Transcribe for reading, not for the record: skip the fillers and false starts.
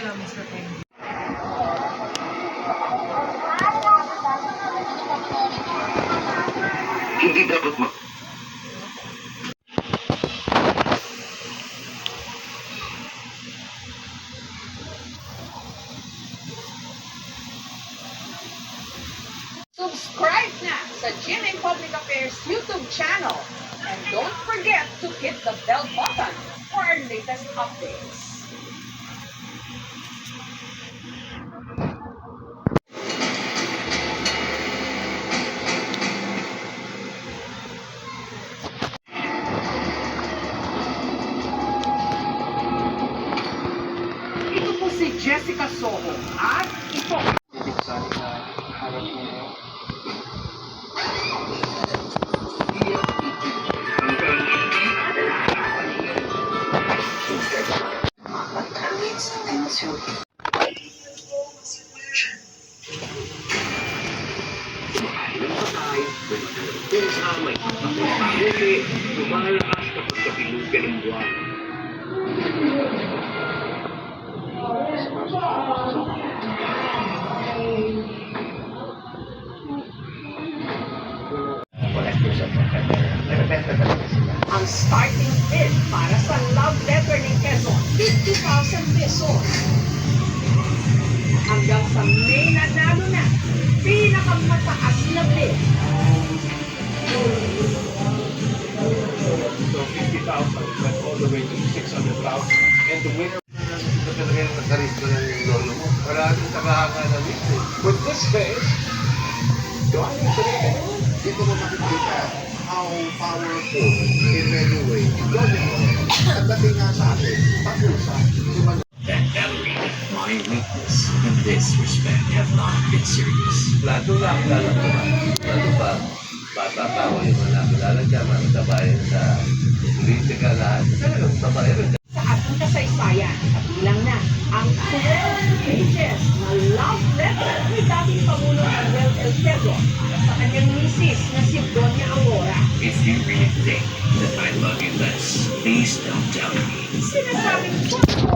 pakialam, Mr. Penny. Hindi dapat Subscribe na sa GMA Public Affairs YouTube channel. And don't forget to hit the bell button for our latest updates. Ito po si Jessica Soho at ito kung samay ngunit lumalakas kapag kapilugan ng buwan. ang starting bid para sa love letter ni Quezon, 50,000 pesos. Hanggang sa May nanalo na, pinakamataas na bid. So 50,000 went all the way to 600,000. And the winner. Ito talaga yung nagkarisco ng lolo mo. Maraming nakahanga na dito. With this case, Donnie Fernandez. Dito mo makikita how powerful in many ways. Lolo mo. At dating nga sa atin, pag-usa. That ballerina, my weakness in this respect have not been serious. Lalo lang lalagyan. Lalo pa, bata pa ako yung mga lalagyan. Mga tabayan sa politika lahat. Talagang tabayan. Sa ating kasaysayan, kabilang na ang 12 pages na love letter ni dating Pangulo Manuel L. Quezon sa kanyang misis na si Doña Aurora. If you really think that I love you less, please don't doubt me. Sinasabing